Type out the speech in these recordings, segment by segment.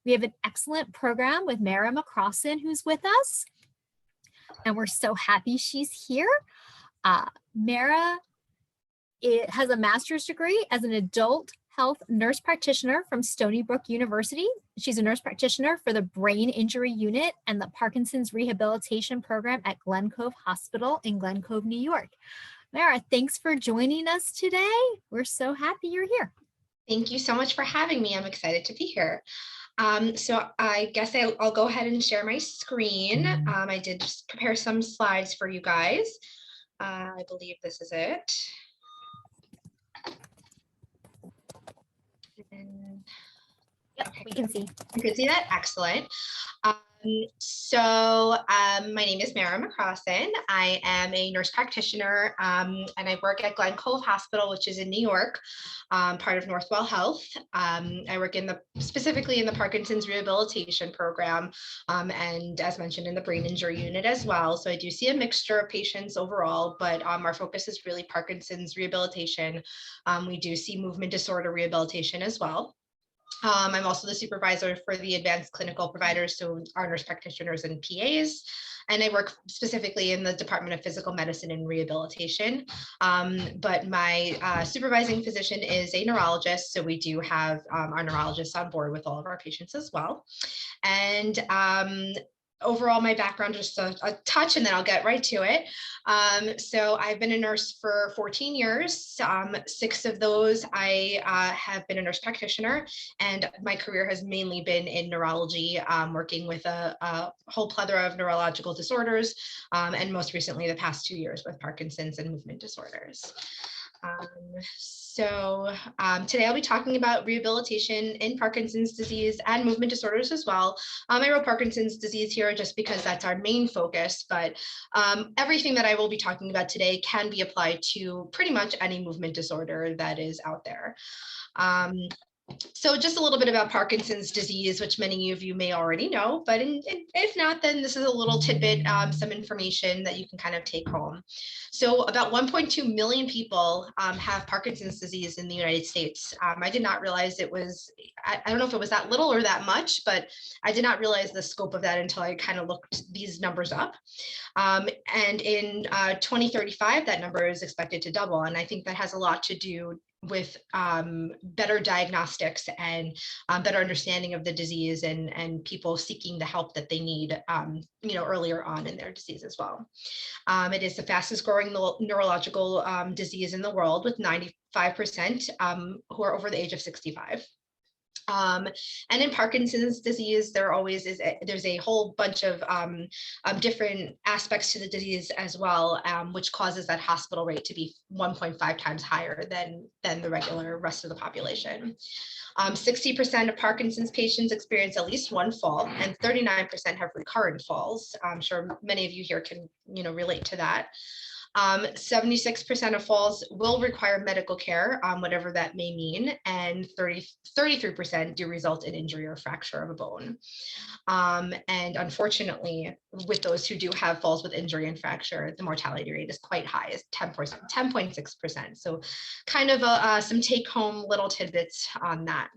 We have an excellent program with Mara McCrossin, who's with us, and we're so happy she's here. Mara has a master's degree as an adult health nurse practitioner from Stony Brook University. She's a nurse practitioner for the Brain Injury Unit and the Parkinson's Rehabilitation Program at Glen Cove Hospital in Glen Cove, New York. Mara, thanks for joining us today. We're so happy you're here. Thank you so much for having me. I'm excited to be here. So I guess I'll go ahead and share my screen. I did just prepare some slides for you guys. I believe this is it. And, yep, okay. We can see. You can see that? Excellent. My name is Mara McCrossin. I am a nurse practitioner and I work at Glen Cove Hospital, which is in New York, part of Northwell Health. I work specifically in the Parkinson's Rehabilitation Program and as mentioned in the Brain Injury Unit as well. So I do see a mixture of patients overall, but our focus is really Parkinson's Rehabilitation. We do see movement disorder rehabilitation as well. I'm also the supervisor for the advanced clinical providers, so our nurse practitioners and PAs, and I work specifically in the Department of Physical Medicine and Rehabilitation. But my supervising physician is a neurologist, so we do have our neurologists on board with all of our patients as well. And overall, my background, just a touch, and then I'll get right to it. So I've been a nurse for 14 years. 6 of those I have been a nurse practitioner, and my career has mainly been in neurology, working with a whole plethora of neurological disorders, and most recently the past 2 years with Parkinson's and movement disorders. Today I'll be talking about rehabilitation in Parkinson's disease and movement disorders as well. I wrote Parkinson's disease here just because that's our main focus, but everything that I will be talking about today can be applied to pretty much any movement disorder that is out there. So just a little bit about Parkinson's disease, which many of you may already know, but if not, then this is a little tidbit, some information that you can kind of take home. So about 1.2 million people have Parkinson's disease in the United States. I did not realize it was, I don't know if it was that little or that much, but I did not realize the scope of that until I kind of looked these numbers up. And in 2035, that number is expected to double. And I think that has a lot to do with better diagnostics and better understanding of the disease and people seeking the help that they need, earlier on in their disease as well. It is the fastest growing neurological disease in the world, with 95% who are over the age of 65. And in Parkinson's disease, there's a whole bunch of different aspects to the disease as well, which causes that hospital rate to be 1.5 times higher than the regular rest of the population. 60% of Parkinson's patients experience at least one fall, and 39% have recurrent falls. I'm sure many of you here can, relate to that. 76% of falls will require medical care, whatever that may mean, and 33% do result in injury or fracture of a bone. And unfortunately, with those who do have falls with injury and fracture, the mortality rate is quite high, is 10.6%. So kind of some take-home little tidbits on that.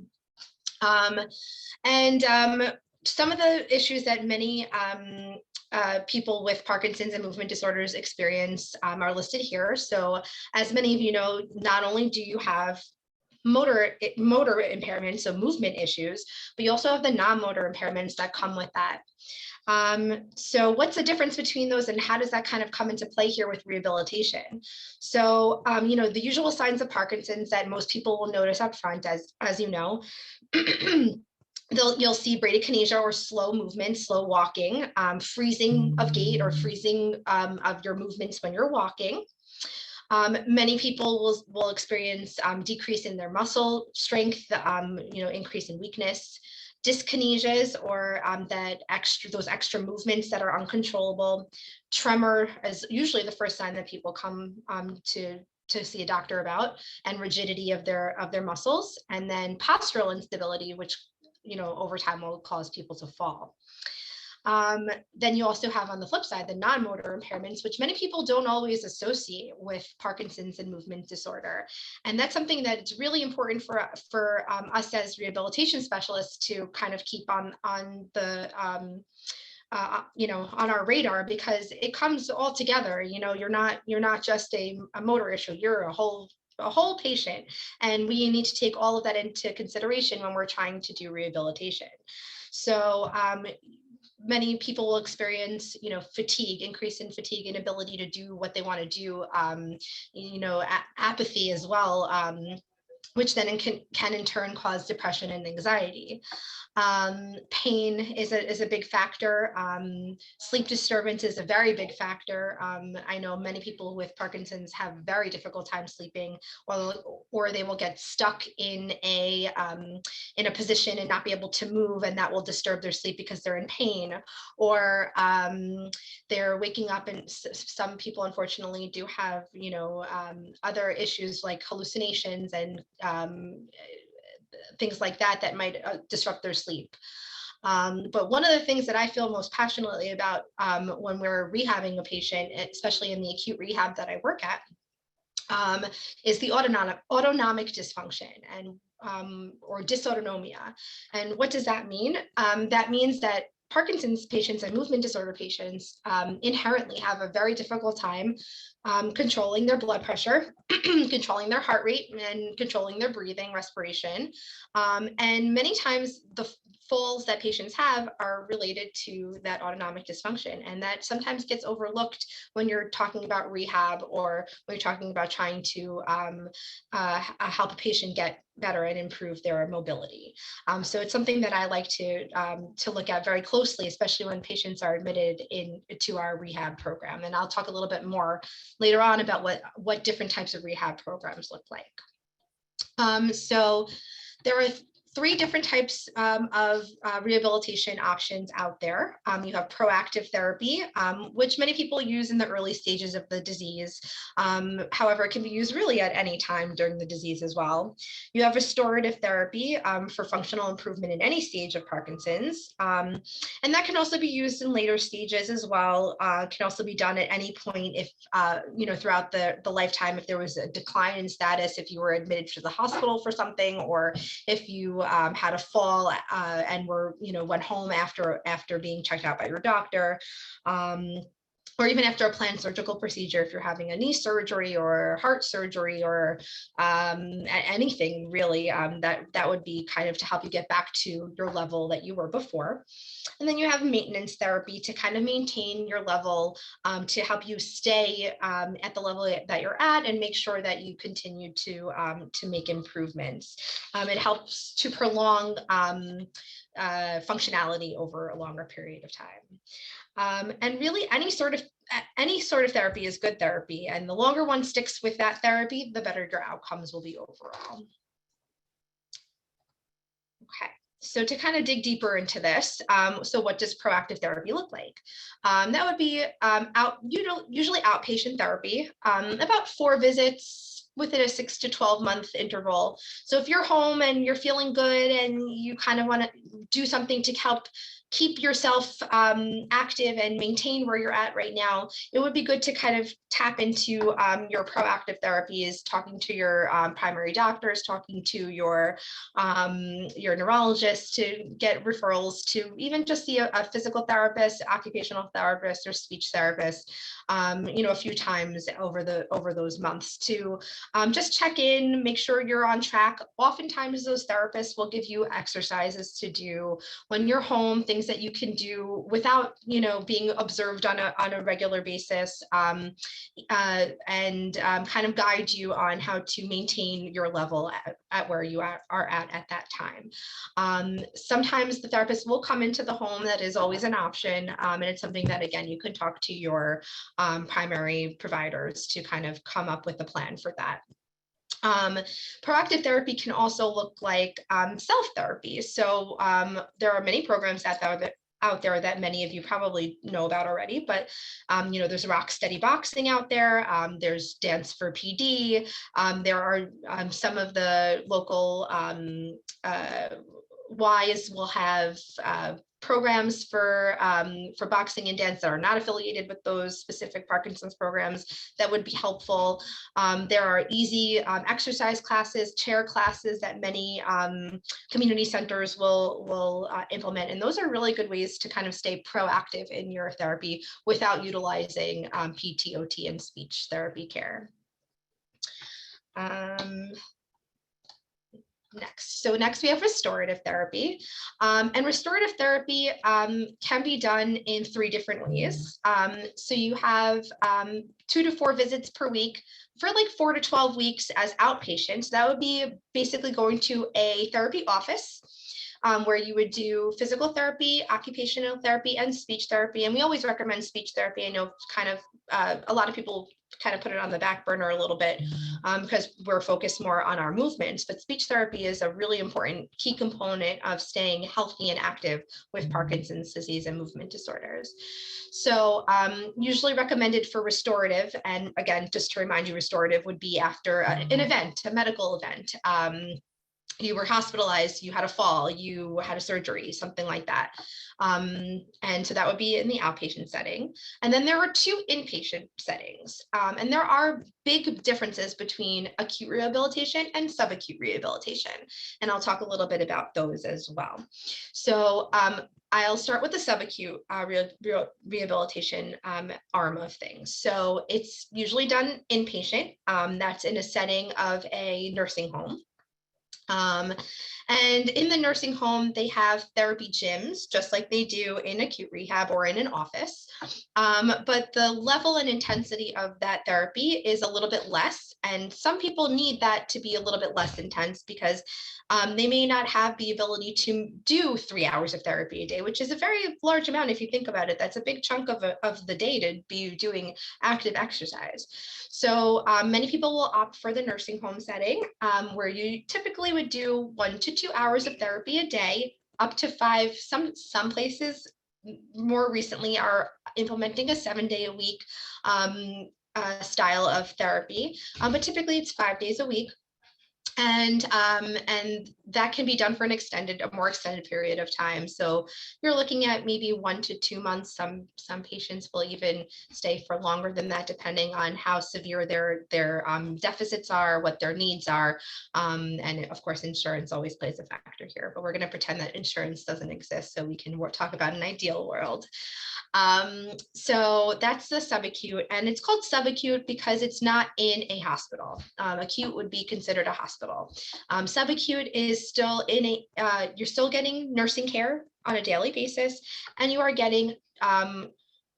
Some of the issues that many people with Parkinson's and movement disorders experience are listed here. So as many of you know, not only do you have motor impairments, so movement issues, but you also have the non-motor impairments that come with that. So what's the difference between those, and how does that kind of come into play here with rehabilitation? So, the usual signs of Parkinson's that most people will notice up front, as you know, you'll see bradykinesia, or slow movement, slow walking, freezing of gait, or freezing of your movements when you're walking. Many people will experience decrease in their muscle strength, increase in weakness, dyskinesias, or those extra movements that are uncontrollable. Tremor is usually the first sign that people come to see a doctor about, and rigidity of their muscles, and then postural instability, which over time will cause people to fall. Then you also have on the flip side, the non-motor impairments, which many people don't always associate with Parkinson's and movement disorder. And that's something that's really important for us as rehabilitation specialists to kind of keep on the on our radar, because it comes all together. You're not just a motor issue, you're a whole patient, and we need to take all of that into consideration when we're trying to do rehabilitation. So many people will experience, fatigue, increase in fatigue, inability to do what they want to do, apathy as well, which then can in turn cause depression and anxiety. Pain is a big factor. Sleep disturbance is a very big factor. I know many people with Parkinson's have very difficult time sleeping, or they will get stuck in a position and not be able to move, and that will disturb their sleep because they're in pain, or they're waking up, and some people unfortunately do have other issues like hallucinations and things like that might disrupt their sleep. But one of the things that I feel most passionately about when we're rehabbing a patient, especially in the acute rehab that I work at, is the autonomic dysfunction, and or dysautonomia. And what does that mean? That means that Parkinson's patients and movement disorder patients inherently have a very difficult time controlling their blood pressure, controlling their heart rate, and controlling their breathing, respiration. And many times the falls that patients have are related to that autonomic dysfunction. And that sometimes gets overlooked when you're talking about rehab, or when you're talking about trying to help a patient get better and improve their mobility. So it's something that I like to look at very closely, especially when patients are admitted into our rehab program. And I'll talk a little bit more later on about what different types of rehab programs look like. So there are 3 different types of rehabilitation options out there. You have proactive therapy, which many people use in the early stages of the disease. However, it can be used really at any time during the disease as well. You have restorative therapy for functional improvement in any stage of Parkinson's. And that can also be used in later stages as well. Can also be done at any point if, throughout the lifetime, if there was a decline in status, if you were admitted to the hospital for something, or if you had a fall and went home after being checked out by your doctor, or even after a planned surgical procedure, if you're having a knee surgery or heart surgery, or anything really, that would be kind of to help you get back to your level that you were before. And then you have maintenance therapy to kind of maintain your level, to help you stay at the level that you're at, and make sure that you continue to make improvements. It helps to prolong functionality over a longer period of time. And really, any sort of therapy is good therapy, and the longer one sticks with that therapy, the better your outcomes will be overall. Okay. So to kind of dig deeper into this, so what does proactive therapy look like? That would be usually outpatient therapy, about 4 visits within a 6 to 12 month interval. So if you're home and you're feeling good and you kind of want to do something to help keep yourself active and maintain where you're at right now, it would be good to kind of tap into your proactive therapies, talking to your primary doctors, talking to your neurologist, to get referrals to even just see a physical therapist, occupational therapist, or speech therapist, a few times over those months, to just check in, make sure you're on track. Oftentimes those therapists will give you exercises to do when you're home, things that you can do without being observed on a regular basis, and kind of guide you on how to maintain your level at where you are at that time. Sometimes the therapist will come into the home. That is always an option, and it's something that, again, you can talk to your primary providers to kind of come up with a plan for that. Proactive therapy can also look like self-therapy. So there are many programs out there that many of you probably know about already, but there's Rock Steady Boxing out there. There's Dance for PD. There are some of the local wise, we'll have programs for boxing and dance that are not affiliated with those specific Parkinson's programs that would be helpful. There are easy exercise classes, chair classes that many community centers will implement. And those are really good ways to kind of stay proactive in your therapy without utilizing PT, OT, and speech therapy care. Next we have restorative therapy, and restorative therapy can be done in 3 different ways. So you have 2 to 4 visits per week for like 4 to 12 weeks as outpatients. That would be basically going to a therapy office where you would do physical therapy, occupational therapy, and speech therapy. And we always recommend speech therapy. I know kind of a lot of people kind of put it on the back burner a little bit because we're focused more on our movements, but speech therapy is a really important key component of staying healthy and active with Parkinson's disease and movement disorders. So usually recommended for restorative. And again, just to remind you, restorative would be after an event, a medical event. You were hospitalized, you had a fall, you had a surgery, something like that. And so that would be in the outpatient setting. And then there are 2 inpatient settings. And there are big differences between acute rehabilitation and subacute rehabilitation. And I'll talk a little bit about those as well. So I'll start with the subacute rehabilitation arm of things. So it's usually done inpatient. That's in a setting of a nursing home. And in the nursing home, they have therapy gyms, just like they do in acute rehab or in an office. But the level and intensity of that therapy is a little bit less. And some people need that to be a little bit less intense because they may not have the ability to do 3 hours of therapy a day, which is a very large amount if you think about it. That's a big chunk of the day to be doing active exercise. So many people will opt for the nursing home setting where you typically would do 1 to 2 hours of therapy a day, up to 5. Some places more recently are implementing a 7-day-a-week style of therapy, but typically it's 5 days a week. And that can be done for a more extended period of time. So you're looking at maybe 1 to 2 months. Some patients will even stay for longer than that, depending on how severe their deficits are, what their needs are. And of course, insurance always plays a factor here, but we're going to pretend that insurance doesn't exist so we can talk about an ideal world. So that's the subacute, and it's called subacute because it's not in a hospital. Acute would be considered a hospital. Subacute is still you're still getting nursing care on a daily basis, and you are getting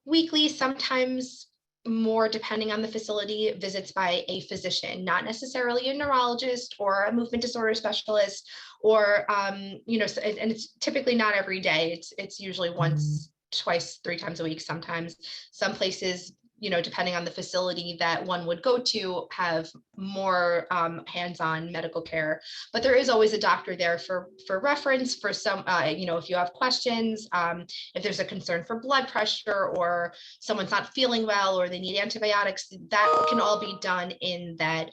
weekly, sometimes more depending on the facility, visits by a physician, not necessarily a neurologist or a movement disorder specialist, or and it's typically not every day. It's usually once, twice, 3 times a week. Sometimes some places, depending on the facility that one would go to, have more hands-on medical care, but there is always a doctor there for reference for some, if you have questions, if there's a concern for blood pressure or someone's not feeling well or they need antibiotics, that can all be done in that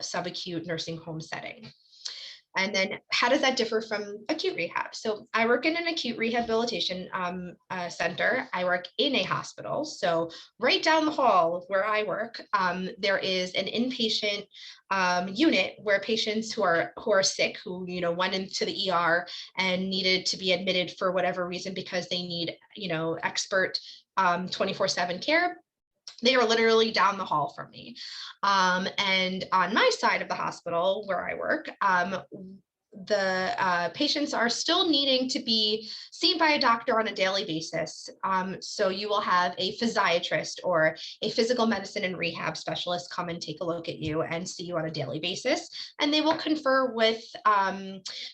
subacute nursing home setting. And then how does that differ from acute rehab? So I work in an acute rehabilitation center. I work in a hospital. So right down the hall where I work, there is an inpatient unit where patients who are sick, who went into the ER and needed to be admitted for whatever reason because they need expert 24/7 care. They are literally down the hall from me. And on my side of the hospital where I work, the patients are still needing to be seen by a doctor on a daily basis. So you will have a physiatrist or a physical medicine and rehab specialist come and take a look at you and see you on a daily basis. And they will confer with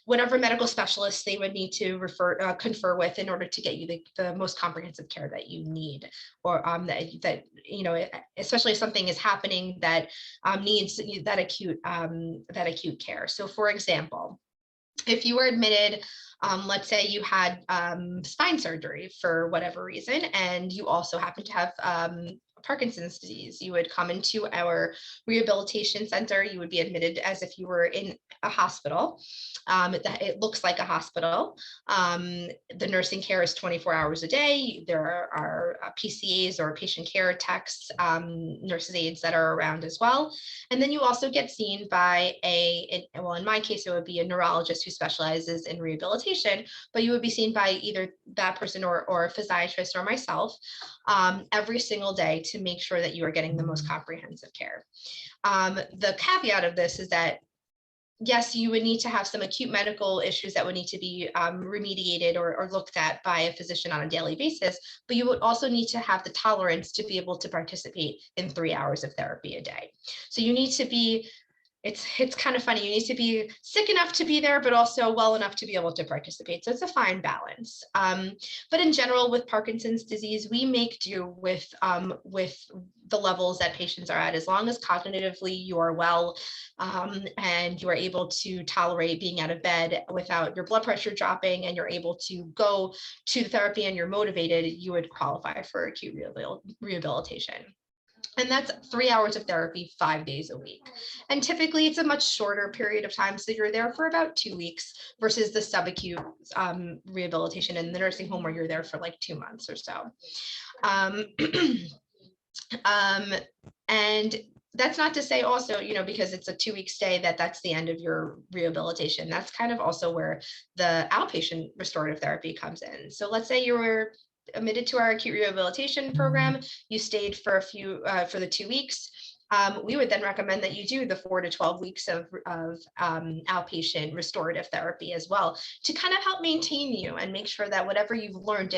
whatever medical specialists they would need to confer with in order to get you the most comprehensive care that you need, or that especially if something is happening that needs that acute care. So for example, if you were admitted, let's say you had spine surgery for whatever reason, and you also happen to have Parkinson's disease. You would come into our rehabilitation center. You would be admitted as if you were in a hospital. It looks like a hospital. The nursing care is 24 hours a day. There are PCAs or patient care techs, nurses aides that are around as well. And then you also get seen by well, in my case, it would be a neurologist who specializes in rehabilitation, but you would be seen by either that person or a physiatrist or myself every single day to make sure that you are getting the most comprehensive care. The caveat of this is that yes, you would need to have some acute medical issues that would need to be remediated or looked at by a physician on a daily basis, but you would also need to have the tolerance to be able to participate in 3 hours of therapy a day. So you need to be, it's kind of funny, you need to be sick enough to be there, but also well enough to be able to participate. So it's a fine balance. But in general, with Parkinson's disease, we make do with the levels that patients are at, as long as cognitively you are well and you are able to tolerate being out of bed without your blood pressure dropping, and you're able to go to the therapy and you're motivated, you would qualify for acute rehabilitation. And that's 3 hours of therapy, 5 days a week. And typically it's a much shorter period of time. So you're there for about 2 weeks versus the subacute rehabilitation in the nursing home where you're there for like 2 months or so. And that's not to say also, you know, because it's a 2-week stay, that's the end of your rehabilitation. That's kind of also where the outpatient restorative therapy comes in. So let's say you were admitted to our acute rehabilitation program, you stayed for for the 2 weeks. We would then recommend that you do the 4 to 12 weeks of outpatient restorative therapy as well, to kind of help maintain you and make sure that whatever you've learned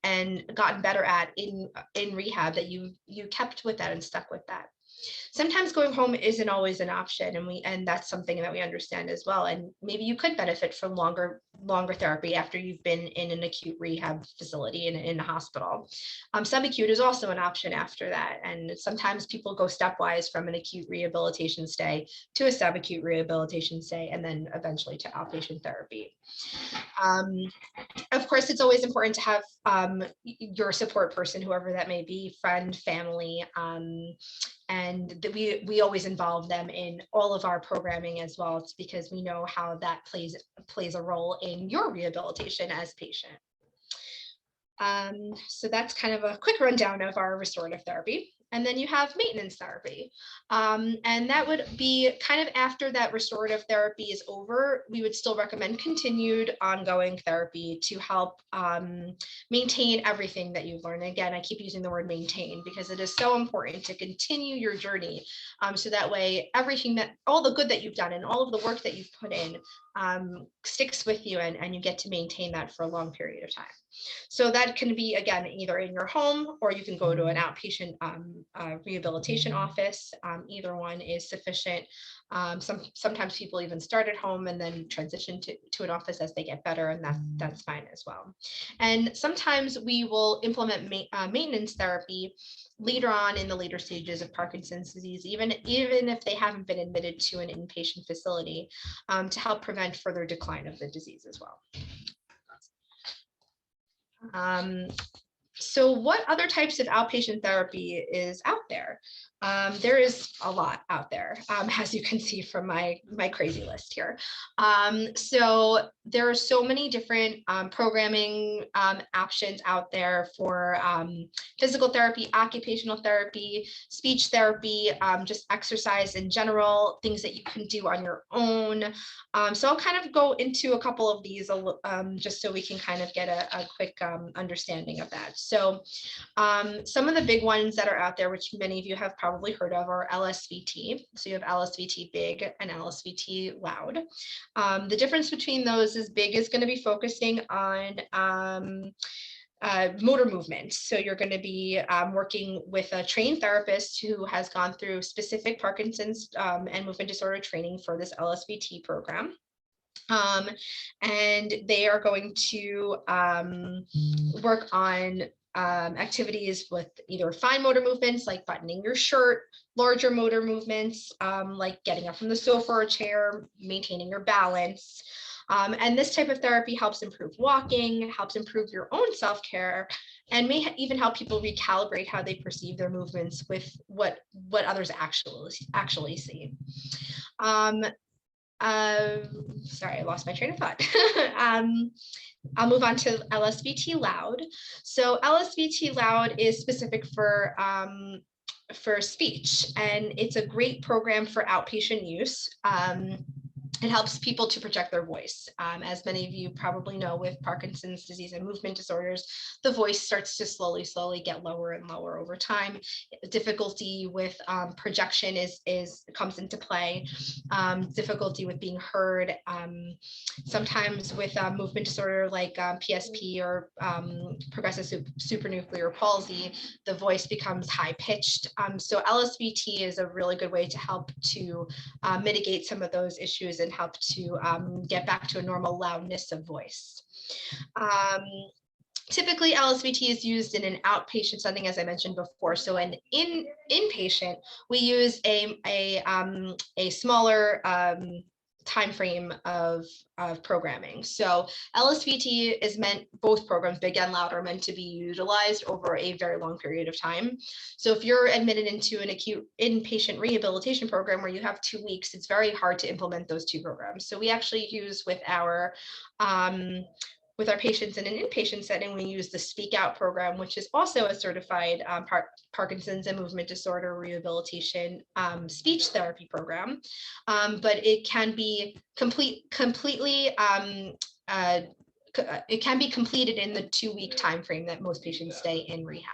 and gotten better at in rehab, that you kept with that and stuck with that. Sometimes going home isn't always an option, and that's something that we understand as well. And maybe you could benefit from longer therapy after you've been in an acute rehab facility in a hospital. Subacute is also an option after that, and sometimes people go stepwise from an acute rehabilitation stay to a subacute rehabilitation stay, and then eventually to outpatient therapy. Of course, it's always important to have your support person, whoever that may be, friend, family, and we always involve them in all of our programming as well. It's because we know how that plays a role in your rehabilitation as patient. So that's kind of a quick rundown of our restorative therapy. And then you have maintenance therapy. And that would be kind of after that restorative therapy is over, we would still recommend continued ongoing therapy to help maintain everything that you've learned. Again, I keep using the word maintain because it is so important to continue your journey. So that way, all the good that you've done and all of the work that you've put in sticks with you, and you get to maintain that for a long period of time. So that can be, again, either in your home, or you can go to an outpatient rehabilitation office. Either one is sufficient. Sometimes people even start at home and then transition to an office as they get better, and that's fine as well. And sometimes we will implement maintenance therapy later on in the later stages of Parkinson's disease, even if they haven't been admitted to an inpatient facility, to help prevent further decline of the disease as well. So what other types of outpatient therapy is out there? There is a lot out there, as you can see from my crazy list here. So there are so many different programming options out there for physical therapy, occupational therapy, speech therapy, just exercise in general, things that you can do on your own. So I'll kind of go into a couple of these just so we can kind of get a quick understanding of that. So some of the big ones that are out there, which many of you have probably heard of, are LSVT. So you have LSVT big and LSVT loud. The difference between those is big is going to be focusing on motor movement. So you're going to be working with a trained therapist who has gone through specific Parkinson's and movement disorder training for this LSVT program. And they are going to work on activities with either fine motor movements like buttoning your shirt, larger motor movements like getting up from the sofa or chair, maintaining your balance. And this type of therapy helps improve walking, helps improve your own self-care, and may even help people recalibrate how they perceive their movements with what others actually see. Sorry, I lost my train of thought. I'll move on to LSVT Loud. So LSVT Loud is specific for speech, and it's a great program for outpatient use. It helps people to project their voice. As many of you probably know, with Parkinson's disease and movement disorders, the voice starts to slowly get lower and lower over time. Difficulty with projection comes into play. Difficulty with being heard. Sometimes with movement disorder like PSP or progressive supranuclear palsy, the voice becomes high pitched. So LSVT is a really good way to help to mitigate some of those issues and help to get back to a normal loudness of voice. Typically, LSVT is used in an outpatient setting, as I mentioned before. So an inpatient, we use a smaller time frame of programming. So LSVT is meant, both programs, Big and Loud, are meant to be utilized over a very long period of time. So if you're admitted into an acute inpatient rehabilitation program where you have 2 weeks, it's very hard to implement those two programs. So we actually use with our patients in an inpatient setting, we use the Speak Out program, which is also a certified Parkinson's and movement disorder rehabilitation speech therapy program. But it can be completely it can be completed in the 2-week time frame that most patients stay in rehab.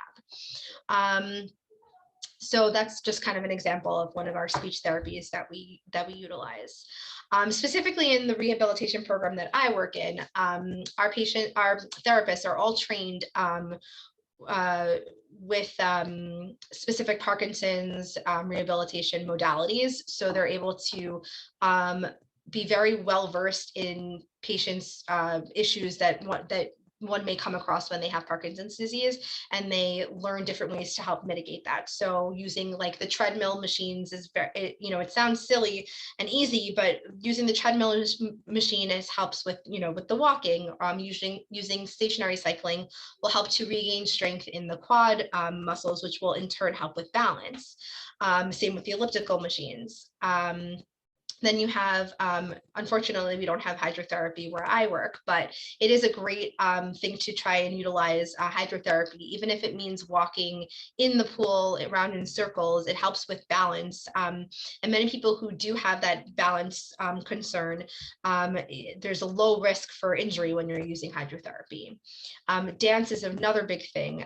So that's just kind of an example of one of our speech therapies that we utilize. Specifically in the rehabilitation program that I work in, our therapists are all trained with specific Parkinson's rehabilitation modalities. So they're able to be very well versed in patients' issues that one may come across when they have Parkinson's disease, and they learn different ways to help mitigate that. So using like the treadmill machines is very, it sounds silly and easy, but using the treadmill machine helps with, with the walking. Using stationary cycling will help to regain strength in the quad muscles, which will in turn help with balance. Same with the elliptical machines. Then you have, unfortunately, we don't have hydrotherapy where I work, but it is a great thing to try and utilize hydrotherapy, even if it means walking in the pool around in circles. It helps with balance. And many people who do have that balance concern, there's a low risk for injury when you're using hydrotherapy. Dance is another big thing.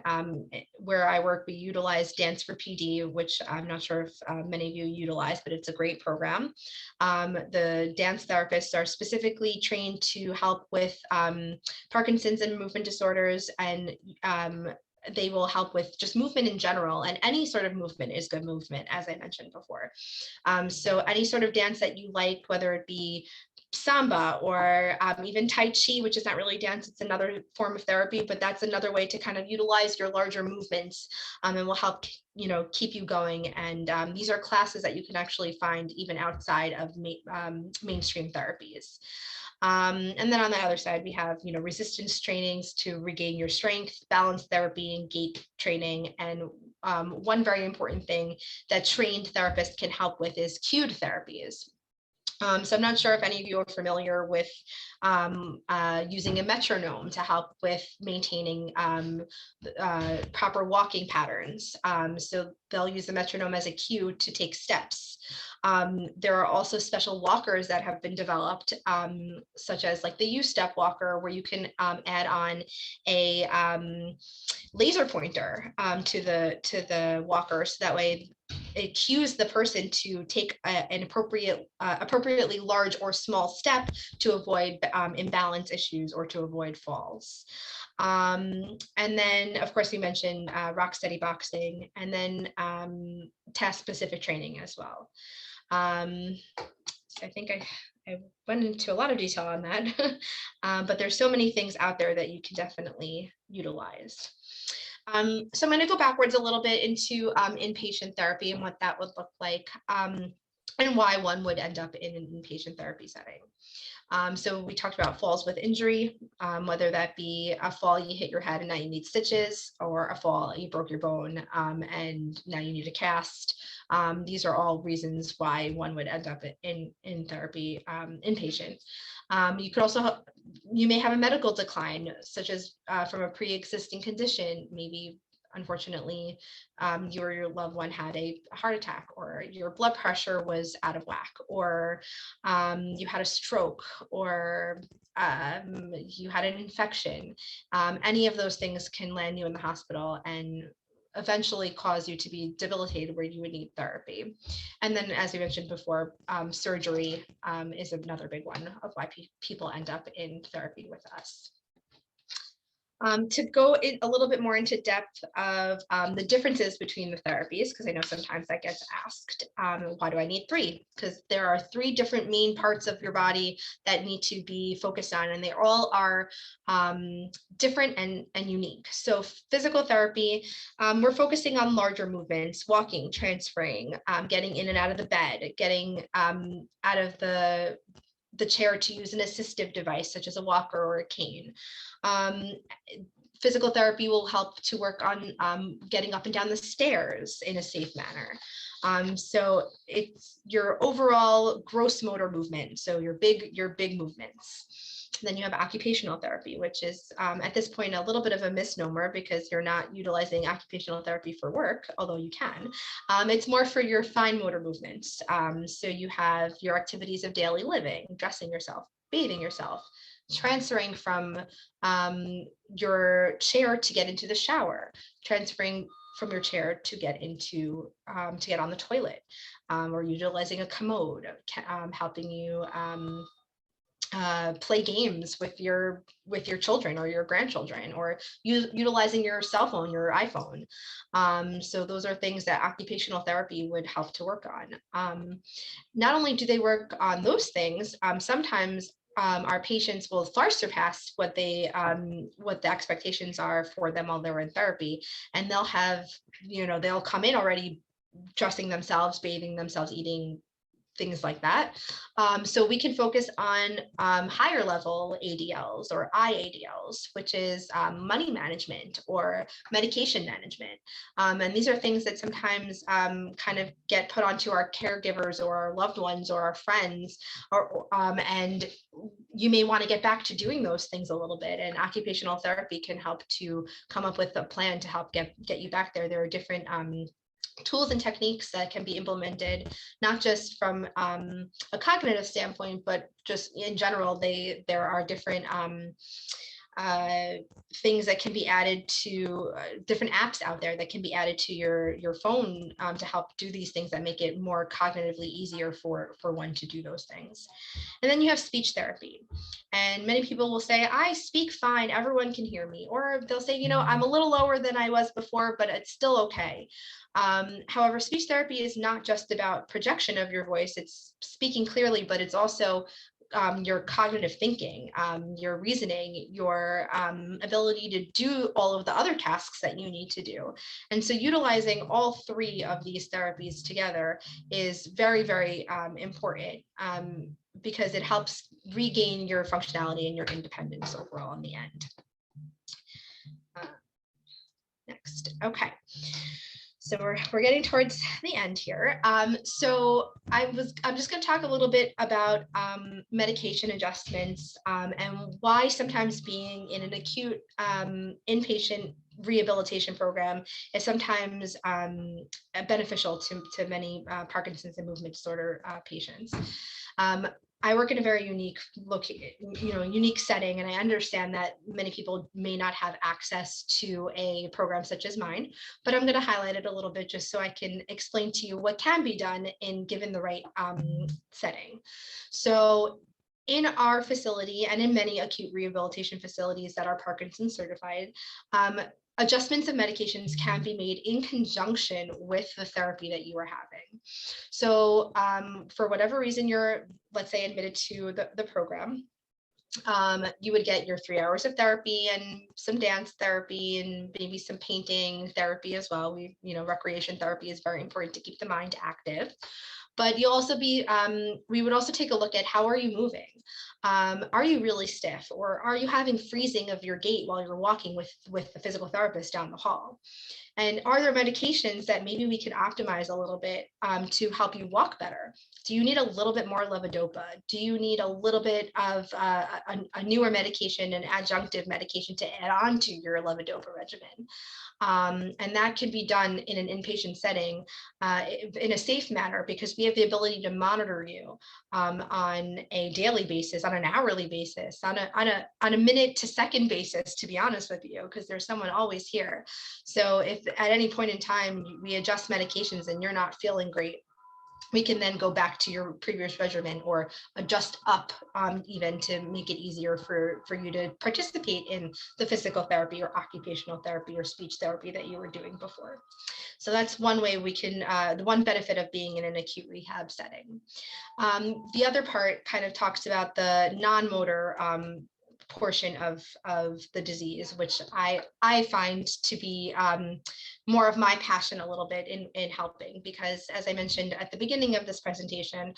Where I work, we utilize Dance for PD, which I'm not sure if many of you utilize, but it's a great program. The dance therapists are specifically trained to help with Parkinson's and movement disorders, and they will help with just movement in general, and any sort of movement is good movement, as I mentioned before. So any sort of dance that you like, whether it be Samba or even Tai Chi, which is not really dance, it's another form of therapy, but that's another way to kind of utilize your larger movements, and will help keep you going. And these are classes that you can actually find even outside of mainstream therapies. And then on the other side, we have resistance trainings to regain your strength, balance therapy, and gait training. And one very important thing that trained therapists can help with is cued therapies. So I'm not sure if any of you are familiar with using a metronome to help with maintaining proper walking patterns. So they'll use the metronome as a cue to take steps. There are also special walkers that have been developed, such as like the U-step walker, where you can add on a laser pointer to the walker, so that way it cues the person to take an appropriately large or small step to avoid imbalance issues or to avoid falls. And then, of course, we mentioned rock steady boxing, and then task-specific training as well. So I think I went into a lot of detail on that, but there's so many things out there that you can definitely utilize. So I'm going to go backwards a little bit into inpatient therapy and what that would look like, and why one would end up in an inpatient therapy setting. So we talked about falls with injury, whether that be a fall, you hit your head and now you need stitches, or a fall, you broke your bone and now you need a cast. These are all reasons why one would end up in therapy inpatient. You may have a medical decline, such as from a pre-existing condition, maybe unfortunately, you or your loved one had a heart attack, or your blood pressure was out of whack, or you had a stroke, or you had an infection. Any of those things can land you in the hospital and eventually cause you to be debilitated where you would need therapy. And then, as we mentioned before, surgery is another big one of why people end up in therapy with us. To go in a little bit more into depth of the differences between the therapies, because I know sometimes that gets asked, why do I need three? Because there are three different main parts of your body that need to be focused on, and they all are different and unique. So physical therapy, we're focusing on larger movements, walking, transferring, getting in and out of the bed, getting out of the chair to use an assistive device such as a walker or a cane. Physical therapy will help to work on getting up and down the stairs in a safe manner. So it's your overall gross motor movement, so your big movements. And then you have occupational therapy, which is at this point a little bit of a misnomer because you're not utilizing occupational therapy for work, although you can. It's more for your fine motor movements. So you have your activities of daily living, dressing yourself, bathing yourself, transferring from your chair to get into the shower, transferring from your chair to get into to get on the toilet, or utilizing a commode, helping you play games with your children or your grandchildren, or utilizing your cell phone, your iPhone. So those are things that occupational therapy would help to work on. Not only do they work on those things, sometimes our patients will far surpass what the expectations are for them while they're in therapy, and they'll have, they'll come in already dressing themselves, bathing themselves, eating, things like that. So we can focus on higher level ADLs or IADLs, which is money management or medication management. And these are things that sometimes kind of get put onto our caregivers or our loved ones or our friends, and you may want to get back to doing those things a little bit. And occupational therapy can help to come up with a plan to help get you back there. There are different tools and techniques that can be implemented, not just from a cognitive standpoint, but just in general. There are different things that can be added to different apps out there that can be added to your phone to help do these things that make it more cognitively easier for one to do those things. And then you have speech therapy. And many people will say, I speak fine, everyone can hear me. Or they'll say, I'm a little lower than I was before, but it's still okay. However, speech therapy is not just about projection of your voice, it's speaking clearly, but it's also your cognitive thinking, your reasoning, your ability to do all of the other tasks that you need to do. And so utilizing all three of these therapies together is very, very important because it helps regain your functionality and your independence overall in the end. Next, okay. So we're getting towards the end here. So I'm just going to talk a little bit about medication adjustments and why sometimes being in an acute inpatient rehabilitation program is sometimes beneficial to many Parkinson's and movement disorder patients. I work in a very unique setting, and I understand that many people may not have access to a program such as mine, but I'm going to highlight it a little bit just so I can explain to you what can be done in given the right setting. So in our facility and in many acute rehabilitation facilities that are Parkinson certified, adjustments of medications can be made in conjunction with the therapy that you are having. So for whatever reason you're, let's say, admitted to the program, you would get your 3 hours of therapy and some dance therapy and maybe some painting therapy as well. Recreation therapy is very important to keep the mind active. But you'll also be, we would also take a look at how are you moving? Are you really stiff, or are you having freezing of your gait while you're walking with the physical therapist down the hall? And are there medications that maybe we could optimize a little bit to help you walk better? Do you need a little bit more levodopa? Do you need a little bit of a newer medication, an adjunctive medication to add on to your levodopa regimen? And that can be done in an inpatient setting in a safe manner, because we have the ability to monitor you on a daily basis, on an hourly basis, on a minute to second basis, to be honest with you, because there's someone always here. So if at any point in time we adjust medications and you're not feeling great, we can then go back to your previous regimen or adjust up even to make it easier for you to participate in the physical therapy or occupational therapy or speech therapy that you were doing before. So that's one way we can, the one benefit of being in an acute rehab setting. The other part kind of talks about the non-motor portion of the disease, which I find to be more of my passion a little bit in helping, because as I mentioned at the beginning of this presentation,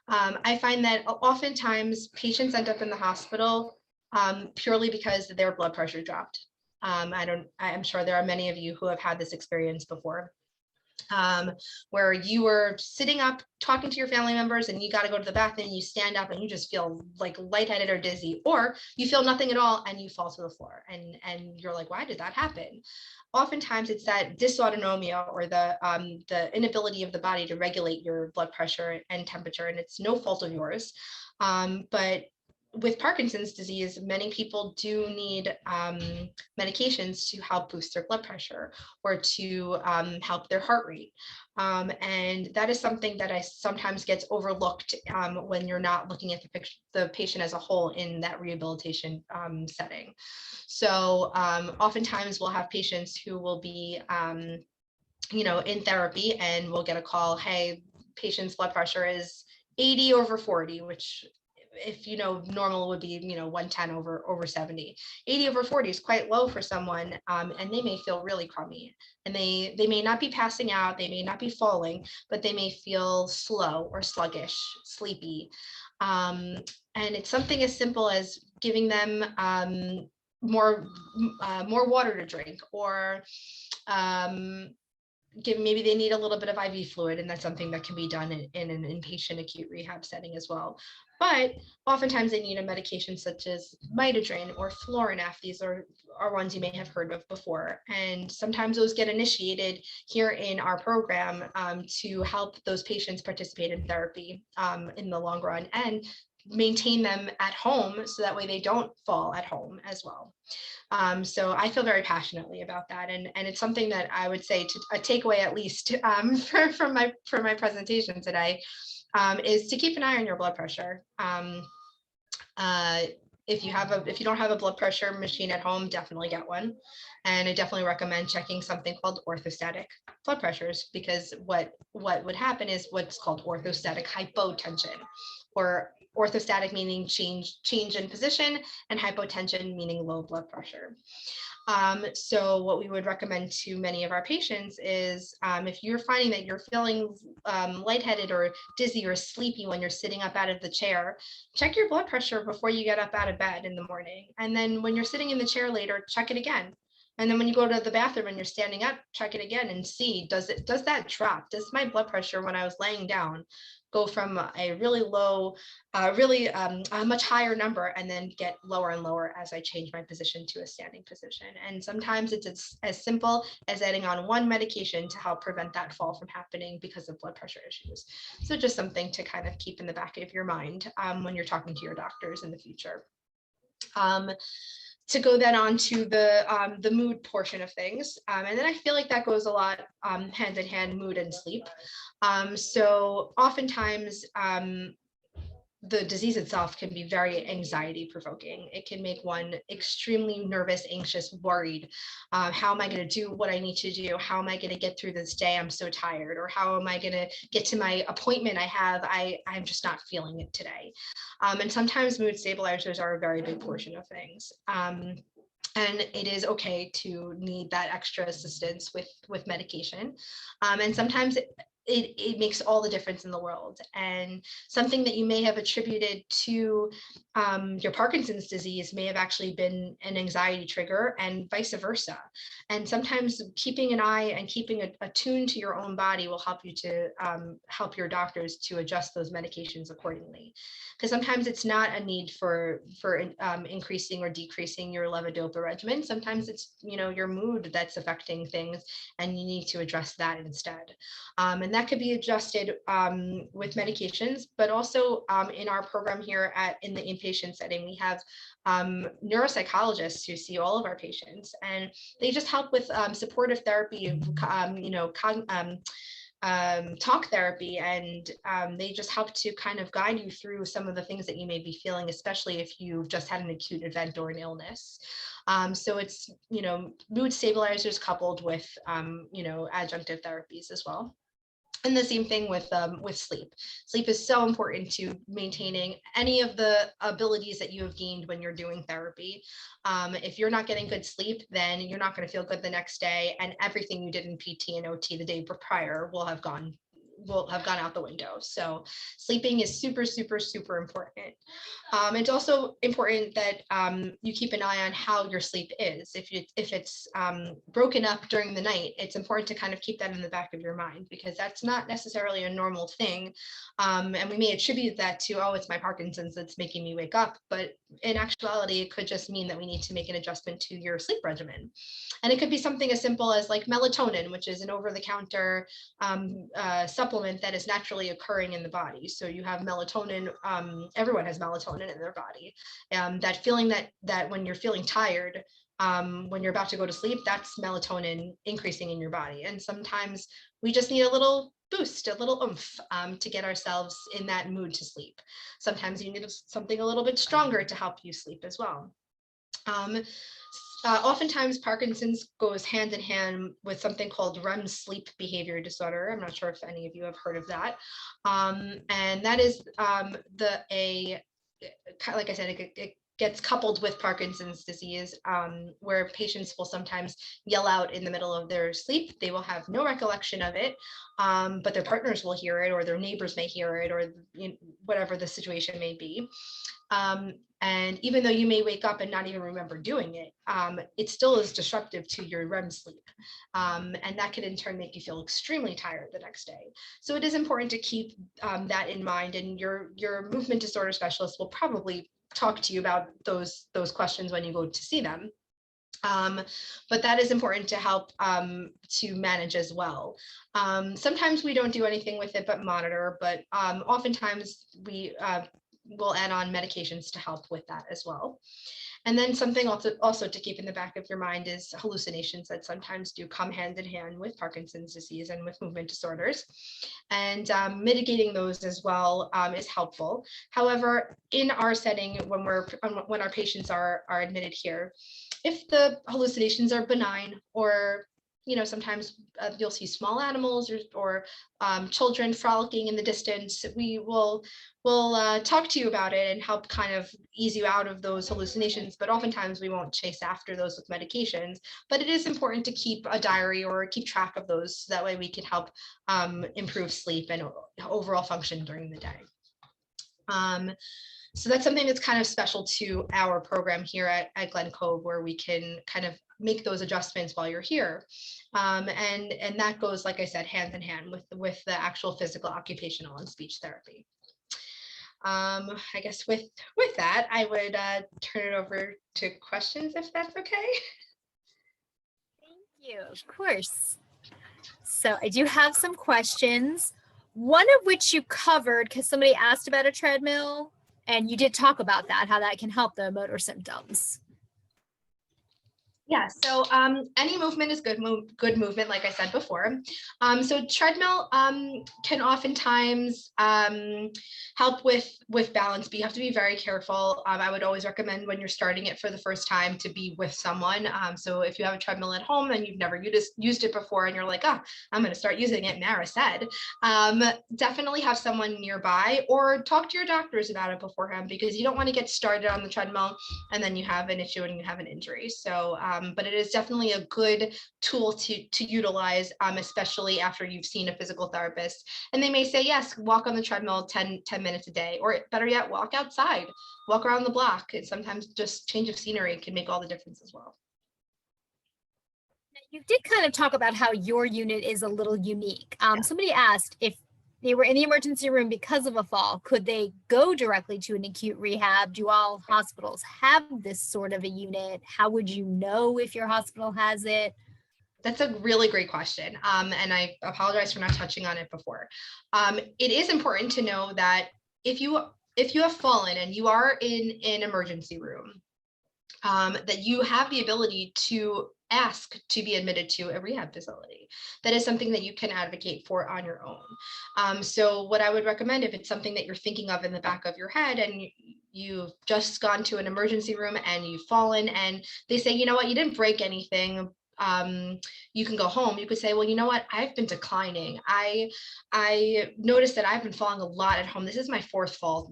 I find that oftentimes patients end up in the hospital purely because their blood pressure dropped. I'm sure there are many of you who have had this experience before. Where you were sitting up talking to your family members and you got to go to the bathroom, and you stand up and you just feel like lightheaded or dizzy, or you feel nothing at all and you fall to the floor, and you're like, why did that happen? Oftentimes it's that dysautonomia, or the inability of the body to regulate your blood pressure and temperature, and it's no fault of yours. But with Parkinson's disease, many people do need medications to help boost their blood pressure or to help their heart rate. And that is something that I sometimes gets overlooked when you're not looking at the patient as a whole in that rehabilitation setting. So oftentimes we'll have patients who will be in therapy, and we'll get a call, hey, patient's blood pressure is 80/40, which, if normal would be 110/70. 80/40 is quite low for someone, and they may feel really crummy, and they may not be passing out, they may not be falling, but they may feel slow or sluggish, sleepy, and it's something as simple as giving them more water to drink, or maybe they need a little bit of IV fluid, and that's something that can be done in an inpatient acute rehab setting as well. But oftentimes they need a medication such as midodrine or Florinef. These are ones you may have heard of before. And sometimes those get initiated here in our program to help those patients participate in therapy in the long run, and maintain them at home so that way they don't fall at home as well. So I feel very passionately about that, and it's something that I would say a takeaway, at least from my presentation today, is to keep an eye on your blood pressure. If you don't have a blood pressure machine at home, definitely get one. And I definitely recommend checking something called orthostatic blood pressures, because what would happen is what's called orthostatic hypotension, or orthostatic meaning change in position, and hypotension meaning low blood pressure. So what we would recommend to many of our patients is if you're finding that you're feeling lightheaded or dizzy or sleepy when you're sitting up out of the chair, check your blood pressure before you get up out of bed in the morning. And then when you're sitting in the chair later, check it again. And then when you go to the bathroom and you're standing up, check it again and see, does that drop? Does my blood pressure when I was laying down go from a really low, a much higher number, and then get lower and lower as I change my position to a standing position? And sometimes it's as simple as adding on one medication to help prevent that fall from happening because of blood pressure issues. So just something to kind of keep in the back of your mind when you're talking to your doctors in the future. To go then on to the mood portion of things. And then I feel like that goes a lot hand in hand, mood and sleep. So oftentimes the disease itself can be very anxiety provoking. It can make one extremely nervous, anxious, worried. How am I going to do what I need to do? How am I going to get through this day? I'm so tired. Or how am I going to get to my appointment I have? I'm just not feeling it today. And sometimes mood stabilizers are a very big portion of things. And it is okay to need that extra assistance with medication. And sometimes it makes all the difference in the world. And something that you may have attributed to your Parkinson's disease may have actually been an anxiety trigger and vice versa. And sometimes keeping an eye and keeping attuned to your own body will help you to help your doctors to adjust those medications accordingly. Because sometimes it's not a need for increasing or decreasing your levodopa regimen. Sometimes it's, you know, your mood that's affecting things, and you need to address that instead. And that could be adjusted with medications, but also in our program here in the inpatient setting, we have neuropsychologists who see all of our patients, and they just help with supportive therapy, talk therapy, and they just help to kind of guide you through some of the things that you may be feeling, especially if you've just had an acute event or an illness. So it's, you know, mood stabilizers coupled with, adjunctive therapies as well. And the same thing with sleep. Sleep is so important to maintaining any of the abilities that you have gained when you're doing therapy. If you're not getting good sleep, then you're not going to feel good the next day, and everything you did in PT and OT the day prior will have gone out the window. So sleeping is super, super, super important. It's also important that you keep an eye on how your sleep is. If it's broken up during the night, it's important to kind of keep that in the back of your mind, because that's not necessarily a normal thing. And we may attribute that to, oh, it's my Parkinson's that's making me wake up. But in actuality, it could just mean that we need to make an adjustment to your sleep regimen. And it could be something as simple as like melatonin, which is an over-the-counter supplement that is naturally occurring in the body. So you have melatonin, everyone has melatonin in their body. That feeling that when you're feeling tired, when you're about to go to sleep, that's melatonin increasing in your body. And sometimes we just need a little boost, a little oomph to get ourselves in that mood to sleep. Sometimes you need something a little bit stronger to help you sleep as well. Oftentimes Parkinson's goes hand in hand with something called REM sleep behavior disorder. I'm not sure if any of you have heard of that. And that is like I said, it gets coupled with Parkinson's disease, where patients will sometimes yell out in the middle of their sleep. They will have no recollection of it, but their partners will hear it, or their neighbors may hear it, or whatever the situation may be. And even though you may wake up and not even remember doing it, it still is disruptive to your REM sleep. And that can in turn make you feel extremely tired the next day. So it is important to keep that in mind, and your movement disorder specialist will probably talk to you about those questions when you go to see them. But that is important to help to manage as well. Sometimes we don't do anything with it but monitor, but oftentimes we will add on medications to help with that as well. And then something also to keep in the back of your mind is hallucinations that sometimes do come hand in hand with Parkinson's disease and with movement disorders. And mitigating those as well is helpful. However, in our setting, when our patients are admitted here, if the hallucinations are benign, or sometimes you'll see small animals or children frolicking in the distance, we'll talk to you about it and help kind of ease you out of those hallucinations. But oftentimes we won't chase after those with medications. But it is important to keep a diary or keep track of those, so that way we can help improve sleep and overall function during the day. So that's something that's kind of special to our program here at Glen Cove, where we can kind of make those adjustments while you're here. And that goes, like I said, hand in hand with the actual physical, occupational, and speech therapy. I guess with that, I would turn it over to questions, if that's okay. Thank you, of course. So I do have some questions, one of which you covered because somebody asked about a treadmill, and you did talk about that, how that can help the motor symptoms. Yeah, so any movement is good movement, like I said before. So treadmill can oftentimes help with balance, but you have to be very careful. I would always recommend when you're starting it for the first time to be with someone. So if you have a treadmill at home and you've never used it before, and you're like, I'm going to start using it, Mara said, definitely have someone nearby, or talk to your doctors about it beforehand, because you don't want to get started on the treadmill and then you have an issue and you have an injury. So but it is definitely a good tool to utilize, especially after you've seen a physical therapist. And they may say, yes, walk on the treadmill 10 minutes a day, or better yet, walk outside, walk around the block. And sometimes just change of scenery can make all the difference as well. You did kind of talk about how your unit is a little unique. Somebody asked if they were in the emergency room because of a fall, could they go directly to an acute rehab? Do all hospitals have this sort of a unit? How would you know if your hospital has it? That's a really great question. And I apologize for not touching on it before. It is important to know that if you have fallen and you are in an emergency room, that you have the ability to ask to be admitted to a rehab facility. That is something that you can advocate for on your own. So what I would recommend, if it's something that you're thinking of in the back of your head and you've just gone to an emergency room and you've fallen and they say, you know what, you didn't break anything, you can go home. You could say, well, you know what, I've been declining. I noticed that I've been falling a lot at home. This is my 4th fall,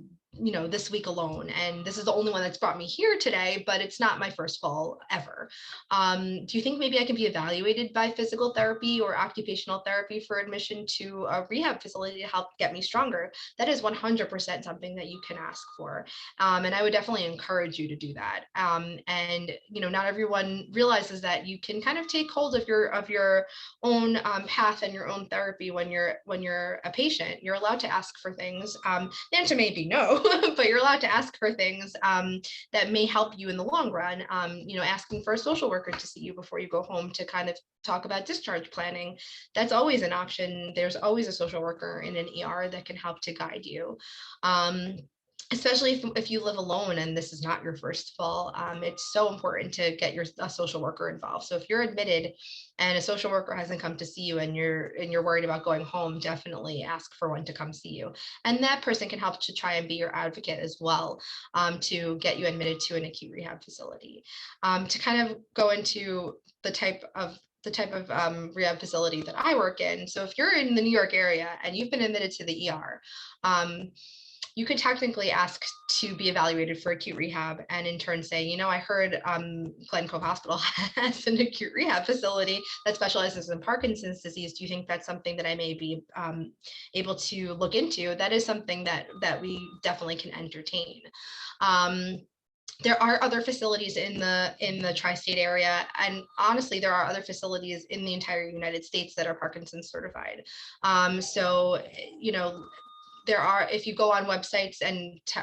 this week alone. And this is the only one that's brought me here today, but it's not my first fall ever. Do you think maybe I can be evaluated by physical therapy or occupational therapy for admission to a rehab facility to help get me stronger? That is 100% something that you can ask for. And I would definitely encourage you to do that. And, not everyone realizes that you can kind of take hold of your own path and your own therapy when you're a patient. You're allowed to ask for things. The answer may be no, but you're allowed to ask for things that may help you in the long run. Asking for a social worker to see you before you go home to kind of talk about discharge planning. That's always an option. There's always a social worker in an ER that can help to guide you. Especially if you live alone and this is not your first fall, it's so important to get a social worker involved. So if you're admitted and a social worker hasn't come to see you and you're worried about going home, definitely ask for one to come see you. And that person can help to try and be your advocate as well, to get you admitted to an acute rehab facility. To kind of go into the type of rehab facility that I work in. So if you're in the New York area and you've been admitted to the ER, you could technically ask to be evaluated for acute rehab and in turn say, I heard Glen Cove Hospital has an acute rehab facility that specializes in Parkinson's disease. Do you think that's something that I may be able to look into? That is something that we definitely can entertain. There are other facilities in the tri-state area, and honestly, there are other facilities in the entire United States that are Parkinson's certified. There are, if you go on websites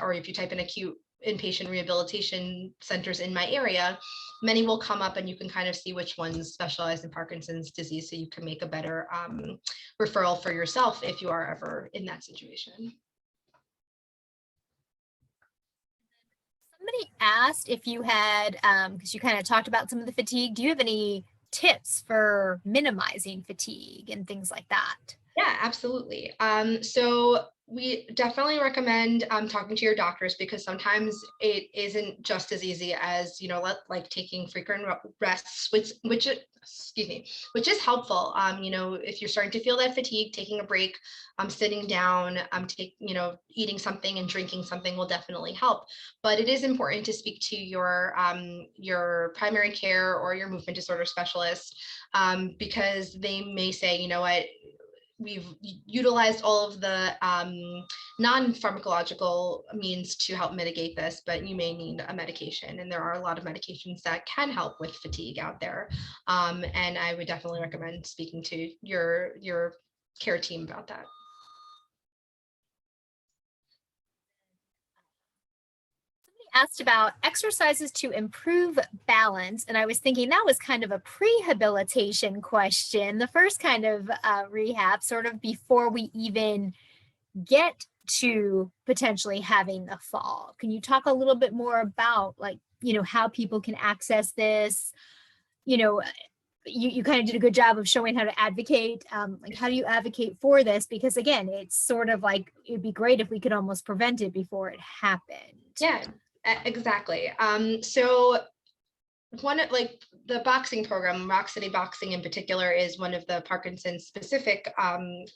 or if you type in acute inpatient rehabilitation centers in my area, many will come up and you can kind of see which ones specialize in Parkinson's disease so you can make a better referral for yourself if you are ever in that situation. Somebody asked if you had, because you kind of talked about some of the fatigue, do you have any tips for minimizing fatigue and things like that? Yeah, absolutely. So we definitely recommend talking to your doctors because sometimes it isn't just as easy as, like taking frequent rests, which is helpful. If you're starting to feel that fatigue, taking a break, sitting down, eating something and drinking something will definitely help. But it is important to speak to your primary care or your movement disorder specialist because they may say, you know what, we've utilized all of the non-pharmacological means to help mitigate this, but you may need a medication. And there are a lot of medications that can help with fatigue out there. And I would definitely recommend speaking to your care team about that. Asked about exercises to improve balance, and I was thinking that was kind of a prehabilitation question, the first kind of rehab, sort of before we even get to potentially having the fall. Can you talk a little bit more about how people can access this? You kind of did a good job of showing how to advocate. How do you advocate for this? Because again, it's sort of like, it'd be great if we could almost prevent it before it happened. Yeah, exactly. So the boxing program, Rock City Boxing in particular, is one of the Parkinson's specific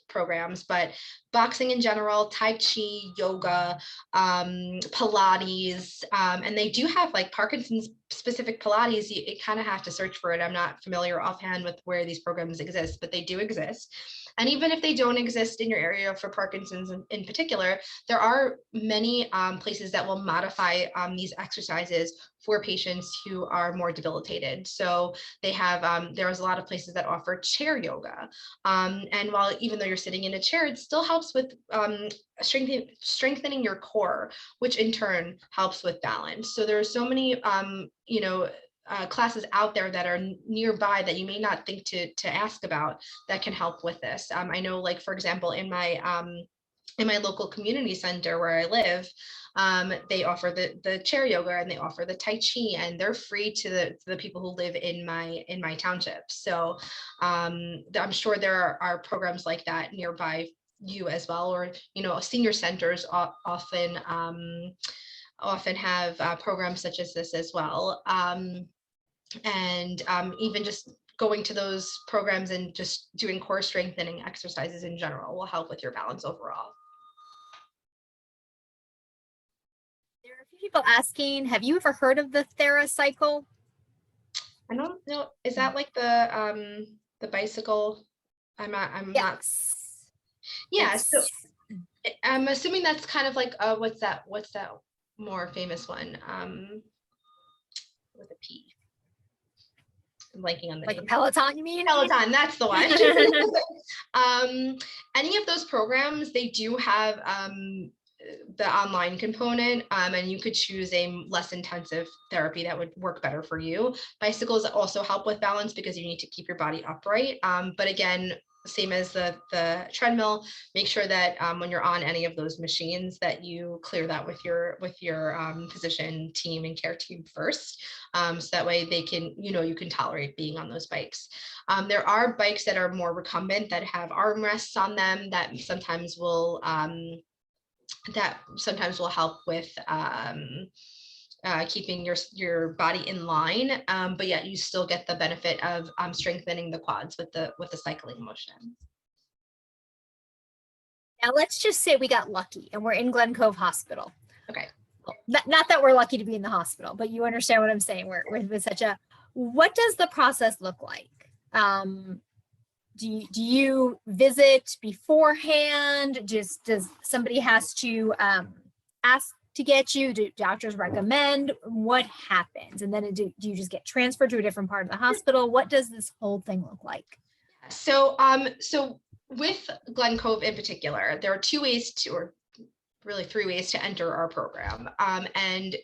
programs, but boxing in general, Tai Chi, yoga, Pilates, and they do have like Parkinson's specific Pilates, you kind of have to search for it. I'm not familiar offhand with where these programs exist, but they do exist. And even if they don't exist in your area for Parkinson's in particular, there are many places that will modify these exercises for patients who are more debilitated. So they have, there's a lot of places that offer chair yoga. And while even though you're sitting in a chair, it still helps with strengthening your core, which in turn helps with balance. So there are so many, classes out there that are nearby that you may not think to ask about that can help with this. I know, like, for example, in my local community center where I live, they offer the chair yoga and they offer the Tai Chi, and they're free to the people who live in my township. So I'm sure there are programs like that nearby you as well, or senior centers often have programs such as this as well. Even just going to those programs and just doing core strengthening exercises in general will help with your balance overall. There are a few people asking, have you ever heard of the TheraCycle? I don't know. Is that like the bicycle? I'm not. Yeah. So I'm assuming that's kind of like what's that more famous one? With a P. I'm blanking on the like name. Peloton, you mean? Peloton, that's the one. Any of those programs, they do have the online component, and you could choose a less intensive therapy that would work better for you. Bicycles also help with balance because you need to keep your body upright. But again, same as the treadmill, make sure that when you're on any of those machines that you clear that with your physician team and care team first, so that way they can, you can tolerate being on those bikes. There are bikes that are more recumbent that have armrests on them that sometimes will help with keeping your body in line, but yet you still get the benefit of strengthening the quads with the cycling motion. Now let's just say we got lucky and we're in Glen Cove Hospital. Okay. Not that we're lucky to be in the hospital, but you understand what I'm saying. We're with what does the process look like? Do you visit beforehand? Does somebody has to ask to get you? Do doctors recommend? What happens? And then do you just get transferred to a different part of the hospital? What does this whole thing look like? So with Glen Cove in particular, there are two ways to, or really three ways to enter our program. And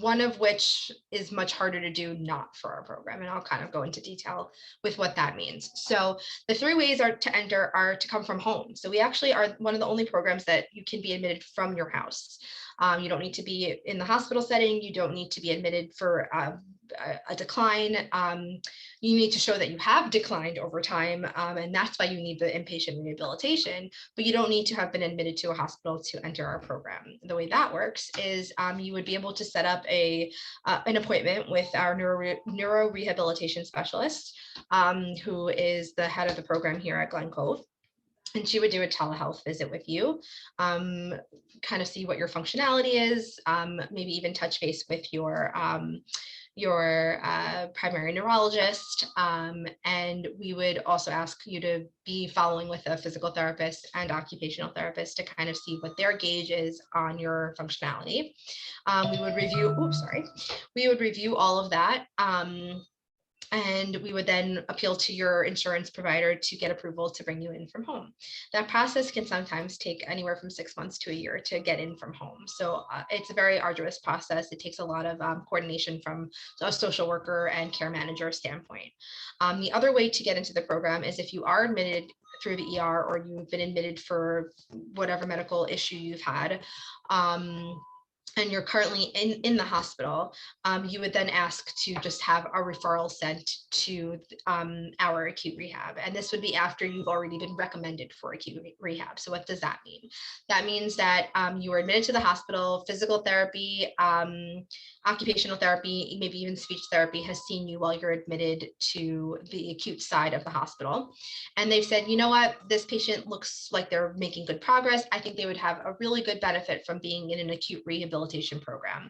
one of which is much harder to do not for our program. And I'll kind of go into detail with what that means. So the three ways to enter are to come from home. So we actually are one of the only programs that you can be admitted from your house. You don't need to be in the hospital setting. You don't need to be admitted for a decline. You need to show that you have declined over time, and that's why you need the inpatient rehabilitation, but you don't need to have been admitted to a hospital to enter our program. The way that works is you would be able to set up an appointment with our neuro rehabilitation specialist, who is the head of the program here at Glen Cove. And she would do a telehealth visit with you, kind of see what your functionality is, maybe even touch base with your primary neurologist. And we would also ask you to be following with a physical therapist and occupational therapist to kind of see what their gauge is on your functionality. We would review all of that. And we would then appeal to your insurance provider to get approval to bring you in from home. That process can sometimes take anywhere from 6 months to a year to get in from home. So it's a very arduous process. It takes a lot of coordination from a social worker and care manager standpoint. The other way to get into the program is if you are admitted through the ER or you've been admitted for whatever medical issue you've had, and you're currently in the hospital, you would then ask to just have a referral sent to our acute rehab. And this would be after you've already been recommended for acute rehab. So what does that mean? That means that you were admitted to the hospital, physical therapy, occupational therapy, maybe even speech therapy has seen you while you're admitted to the acute side of the hospital. And they've said, you know what, this patient looks like they're making good progress. I think they would have a really good benefit from being in an acute rehabilitation program.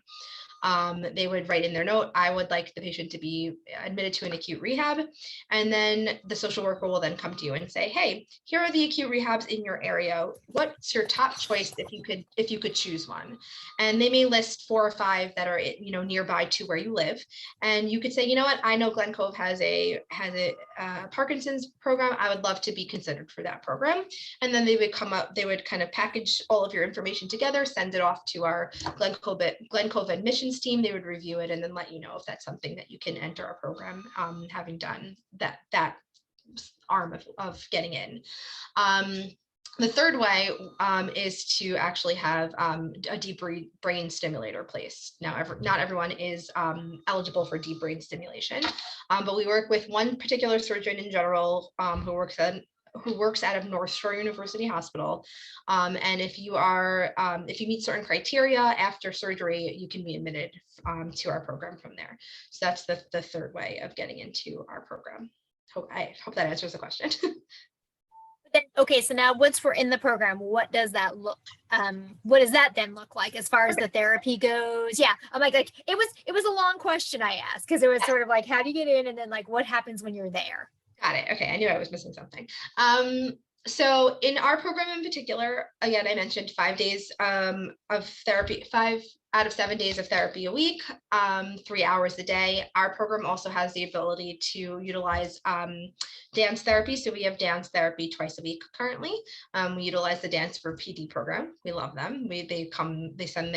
They would write in their note, I would like the patient to be admitted to an acute rehab. And then the social worker will then come to you and say, hey, here are the acute rehabs in your area. What's your top choice if you could choose one? And they may list 4 or 5 that are, you know, nearby to where you live. And you could say, you know what, I know Glen Cove has a Parkinson's program. I would love to be considered for that program. And then they would come up, they would kind of package all of your information together, send it off to our Glen Cove admissions team. They would review it and then let you know if that's something that you can enter our program, having done that arm of getting in. The third way is to actually have a deep brain stimulator placed. Now, not everyone is eligible for deep brain stimulation, but we work with one particular surgeon in general who works out of North Shore University Hospital. And if you meet certain criteria after surgery, you can be admitted to our program from there. So that's the third way of getting into our program. I hope that answers the question. Okay, so now once we're in the program, what does that what does that then look like as far as the therapy goes? Yeah, I'm like it was a long question I asked because it was sort of like, how do you get in, and then like what happens when you're there? Got it. Okay, I knew I was missing something. So in our program in particular, again, I mentioned 5 days of therapy, 5 out of 7 days of therapy a week, 3 hours a day. Our program also has the ability to utilize dance therapy. So we have dance therapy twice a week currently. We utilize the Dance for PD program. We love them. They send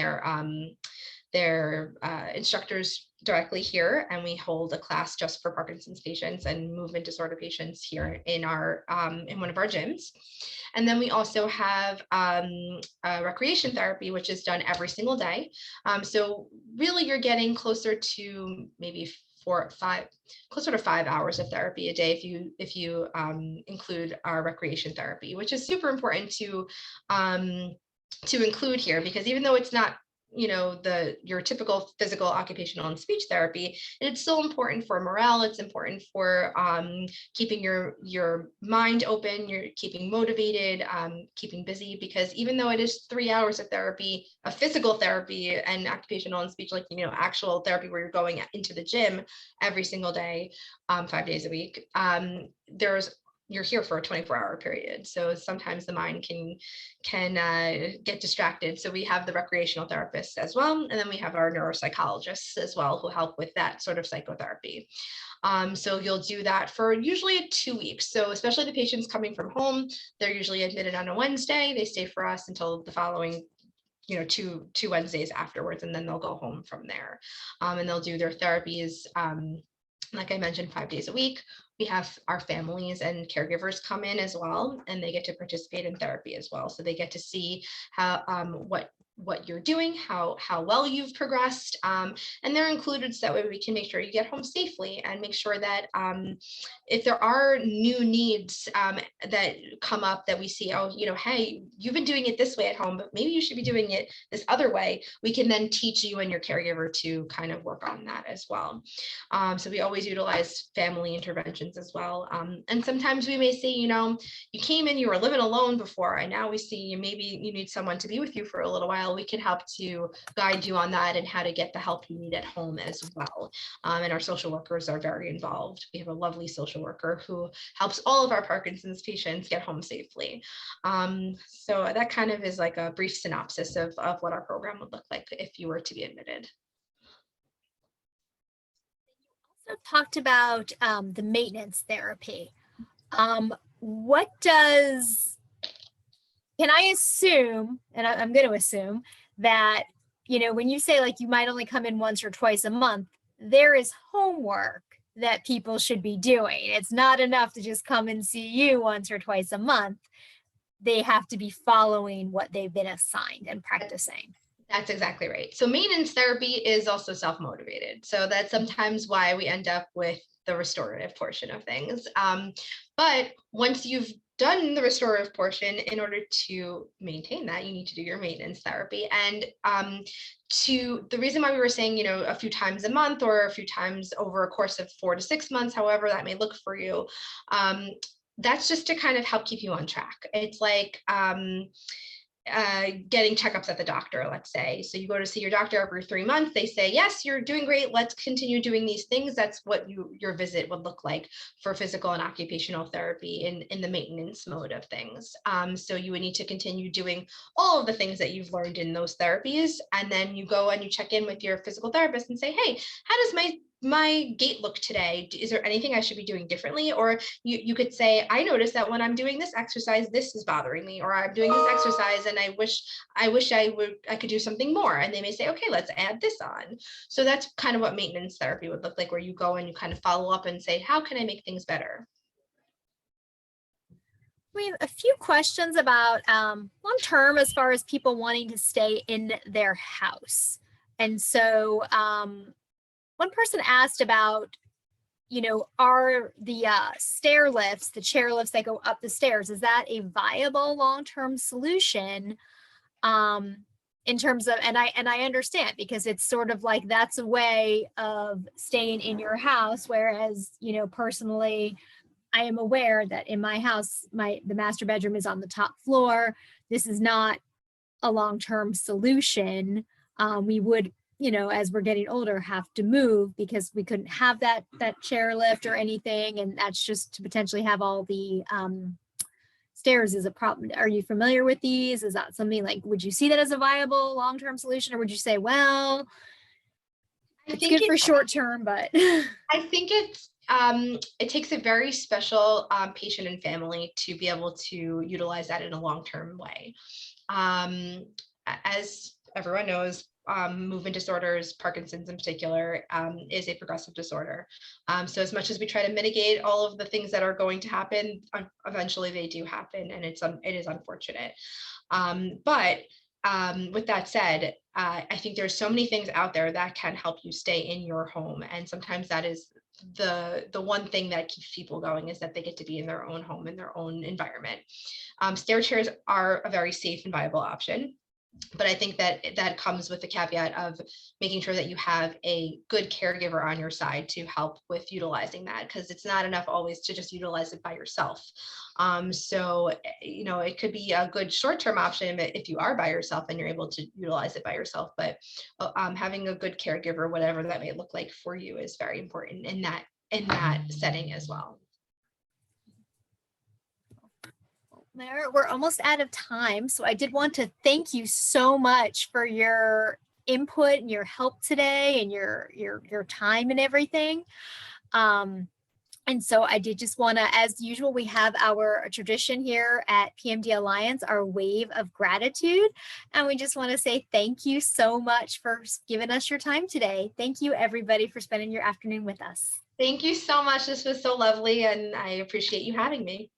their instructors directly here, and we hold a class just for Parkinson's patients and movement disorder patients here in our in one of our gyms. And then we also have recreation therapy, which is done every single day. So really you're getting closer to maybe 4 or 5, closer to 5 hours of therapy a day if you include our recreation therapy, which is super important to include here, because even though it's not, you know, your typical physical, occupational, and speech therapy, it's still important for morale. It's important for keeping your mind open, you're keeping motivated, keeping busy, because even though it is 3 hours of therapy, a physical therapy and occupational and speech, like, you know, actual therapy where you're going into the gym every single day, 5 days a week, you're here for a 24-hour period. So sometimes the mind can get distracted. So we have the recreational therapists as well. And then we have our neuropsychologists as well, who help with that sort of psychotherapy. So you'll do that for usually 2 weeks. So especially the patients coming from home, they're usually admitted on a Wednesday. They stay for us until the following, you know, two Wednesdays afterwards, and then they'll go home from there. And they'll do their therapies, like I mentioned, 5 days a week. We have our families and caregivers come in as well, and they get to participate in therapy as well. So they get to see how what you're doing, how well you've progressed, and they're included so that way we can make sure you get home safely, and make sure that if there are new needs that come up that we see, oh, you know, hey, you've been doing it this way at home, but maybe you should be doing it this other way, we can then teach you and your caregiver to kind of work on that as well. So we always utilize family interventions as well. And sometimes we may say, you know, you came in, you were living alone before, and now we see you, maybe you need someone to be with you for a little while. We can help to guide you on that and how to get the help you need at home as well. And our social workers are very involved. We have a lovely social worker who helps all of our Parkinson's patients get home safely. So that kind of is like a brief synopsis of what our program would look like if you were to be admitted. Talked about the maintenance therapy. What does, can I assume, and I'm going to assume that, you know, when you say like you might only come in once or twice a month, there is homework that people should be doing. It's not enough to just come and see you once or twice a month. They have to be following what they've been assigned and practicing. That's exactly right. So maintenance therapy is also self-motivated. So that's sometimes why we end up with the restorative portion of things. But once you've done the restorative portion, in order to maintain that, you need to do your maintenance therapy. And the reason why we were saying, you know, a few times a month or a few times over a course of 4 to 6 months, however that may look for you, that's just to kind of help keep you on track. It's like, getting checkups at the doctor, let's say. So you go to see your doctor every 3 months. They say, yes, you're doing great. Let's continue doing these things. That's what your visit would look like for physical and occupational therapy in the maintenance mode of things. So you would need to continue doing all of the things that you've learned in those therapies. And then you go and you check in with your physical therapist and say, hey, how does my gait look today? Is there anything I should be doing differently? Or you could say, I noticed that when I'm doing this exercise, this is bothering me, or I'm doing this exercise and I wish I could do something more. And they may say, okay, let's add this on. So that's kind of what maintenance therapy would look like, where you go and you kind of follow up and say, how can I make things better? We have a few questions about long term as far as people wanting to stay in their house. And so one person asked about, are the stair lifts, the chair lifts that go up the stairs, is that a viable long-term solution in terms of, and I understand, because it's sort of like that's a way of staying in your house, whereas, personally, I am aware that in my house, the master bedroom is on the top floor. This is not a long-term solution. We would, as we're getting older, have to move because we couldn't have that chair lift or anything. And that's just to potentially have all the stairs is a problem. Are you familiar with these? Is that something like, would you see that as a viable long-term solution? Or would you say, well, it's good for short term, but I think it takes a very special patient and family to be able to utilize that in a long-term way. As everyone knows, movement disorders, Parkinson's in particular, is a progressive disorder. So as much as we try to mitigate all of the things that are going to happen, eventually they do happen, and it is unfortunate. But with that said, I think there's so many things out there that can help you stay in your home, and sometimes that is the one thing that keeps people going, is that they get to be in their own home, in their own environment. Stair chairs are a very safe and viable option. But I think that comes with the caveat of making sure that you have a good caregiver on your side to help with utilizing that, because it's not enough always to just utilize it by yourself. So, it could be a good short-term option if you are by yourself and you're able to utilize it by yourself. But having a good caregiver, whatever that may look like for you, is very important in that setting as well. We're almost out of time, so I did want to thank you so much for your input and your help today, and your time and everything. And so I did just want to, as usual, we have our tradition here at PMD Alliance, our wave of gratitude, and we just want to say thank you so much for giving us your time today. Thank you, everybody, for spending your afternoon with us. Thank you so much. This was so lovely, and I appreciate you having me.